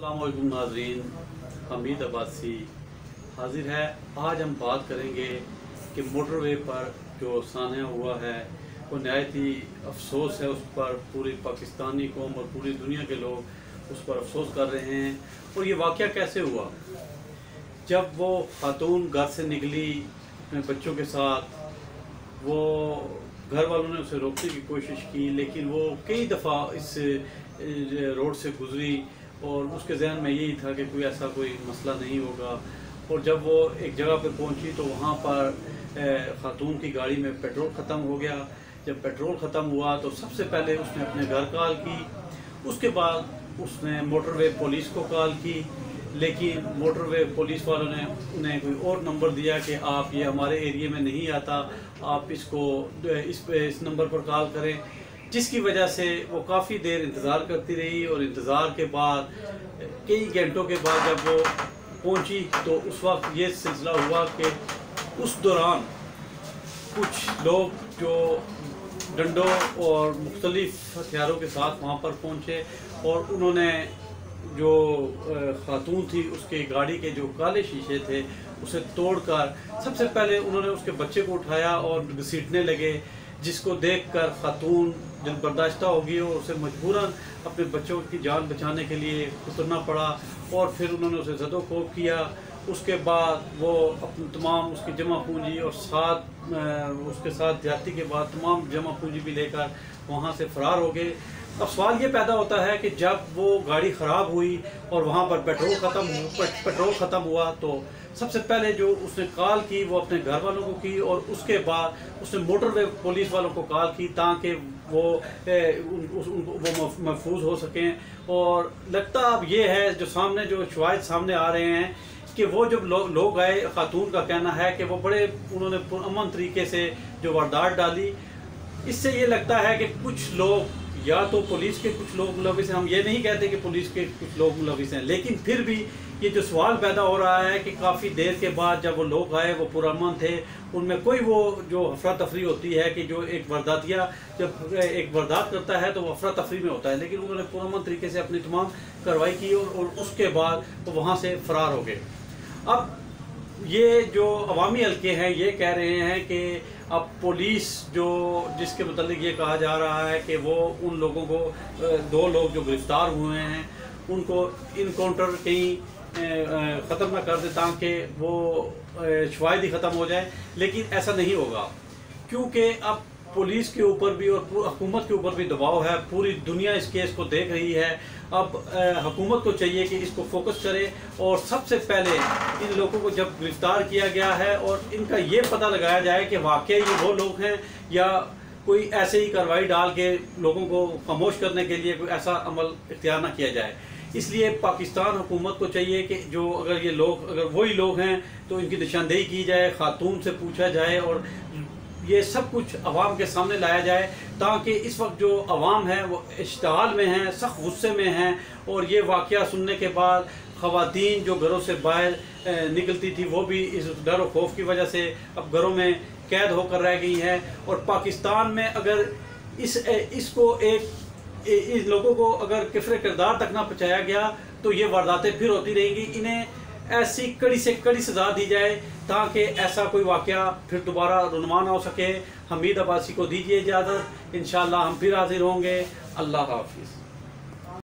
अस्सलाम वालेकुम नाज़रीन, हमीद अब्बासी हाजिर है। आज हम बात करेंगे कि मोटरवे पर जो सान्या हुआ है वो नहायत ही अफसोस है। उस पर पूरी पाकिस्तानी कौम और पूरी दुनिया के लोग उस पर अफसोस कर रहे हैं। और ये वाक़या कैसे हुआ? जब वो खातून घर से निकली अपने बच्चों के साथ, वो घर वालों ने उसे रोकने की कोशिश की, लेकिन वो कई दफ़ा इस रोड से गुजरी और उसके जहन में यही था कि कोई ऐसा कोई मसला नहीं होगा। और जब वो एक जगह पर पहुंची तो वहाँ पर खातून की गाड़ी में पेट्रोल ख़त्म हो गया। जब पेट्रोल ख़त्म हुआ तो सबसे पहले उसने अपने घर कॉल की, उसके बाद उसने मोटरवे पुलिस को कॉल की, लेकिन मोटरवे पुलिस वालों ने उन्हें कोई और नंबर दिया कि आप ये हमारे एरिया में नहीं आता, आप इसको इस नंबर पर कॉल करें, जिसकी वजह से वो काफ़ी देर इंतज़ार करती रही। और इंतज़ार के बाद कई घंटों के बाद जब वो पहुंची तो उस वक्त ये सिलसिला हुआ कि उस दौरान कुछ लोग जो डंडों और मुख्तलिफ हथियारों के साथ वहाँ पर पहुँचे और उन्होंने जो खातून थी उसके गाड़ी के जो काले शीशे थे उसे तोड़कर सबसे पहले उन्होंने उसके बच्चे को उठाया और घसीटने लगे, जिसको देखकर खातून दिल बर्दाश्ता होगी और उसे मजबूरन अपने बच्चों की जान बचाने के लिए उतरना पड़ा। और फिर उन्होंने उसे ज़दोकोब किया। उसके बाद वो अपनी तमाम उसकी जमा पूंजी और उसके साथ ज्यादती के बाद तमाम जमा पूंजी भी लेकर वहाँ से फ़रार हो गए। अब सवाल ये पैदा होता है कि जब वो गाड़ी ख़राब हुई और वहाँ पर पेट्रोल ख़त्म हुआ तो सबसे पहले जो उसने कॉल की वो अपने घर वालों को की और उसके बाद उसने मोटरवे पुलिस वालों को कॉल की ताकि वो महफूज हो सकें। और लगता अब ये है जो सामने जो शवाहिद सामने आ रहे हैं कि वो जब लोग आए, खातून का कहना है कि वो उन्होंने पुरअमन तरीके से जो वारदात डाली। इससे ये लगता है कि कुछ लोग या तो पुलिस के कुछ लोग मुलविस हैं, हम ये नहीं कहते कि पुलिस के कुछ लोग मुलविस हैं, लेकिन फिर भी ये जो सवाल पैदा हो रहा है कि काफ़ी देर के बाद जब वो लोग आए वो पुरअमन थे, उनमें कोई वो जो अफरा तफरी होती है कि जो एक वारदातिया जब एक वारदात करता है तो वो अफरा तफरी में होता है, लेकिन उन्होंने पुरअमन तरीके से अपनी तमाम कार्रवाई की और उसके बाद वो वहाँ से फ़रार हो गए। अब ये जो अवामी हल्के हैं ये कह रहे हैं कि अब पुलिस जिसके मतलब ये कहा जा रहा है कि वो उन लोगों को 2 लोग जो गिरफ्तार हुए हैं उनको इनकाउंटर कहीं ख़त्म ना कर दे ताकि वो शवाहिद ही ख़त्म हो जाए, लेकिन ऐसा नहीं होगा क्योंकि अब पुलिस के ऊपर भी और हुकूमत के ऊपर भी दबाव है। पूरी दुनिया इस केस को देख रही है। अब हुकूमत को चाहिए कि इसको फोकस करे और सबसे पहले इन लोगों को जब गिरफ्तार किया गया है और इनका ये पता लगाया जाए कि वाकई ये वो लोग हैं या कोई ऐसे ही कार्रवाई डाल के लोगों को खामोश करने के लिए कोई ऐसा अमल इख्तियार ना किया जाए। इसलिए पाकिस्तान हुकूमत को चाहिए कि जो अगर वही लोग हैं तो इनकी निशानदेही की जाए, खातून से पूछा जाए और ये सब कुछ अवाम के सामने लाया जाए ताकि इस वक्त जो अवाम है वो इश्तिहाल में हैं, सख्त गुस्से में हैं। और ये वाक़या सुनने के बाद ख़वातीन जो घरों से बाहर निकलती थी वो भी इस डर और खौफ की वजह से अब घरों में कैद होकर रह गई हैं। और पाकिस्तान में अगर इसको इन लोगों को अगर किफ़र किरदार तक ना पहुँचाया गया तो ये वारदातें फिर होती रहेंगी। इन्हें ऐसी कड़ी से कड़ी सज़ा दी जाए ताकि ऐसा कोई वाक़या फिर दोबारा रुनुमा ना हो सके। हमीद अब्बासी को दीजिए इजाज़त, इंशाअल्लाह हम फिर हाजिर होंगे। अल्लाह हाफिज़।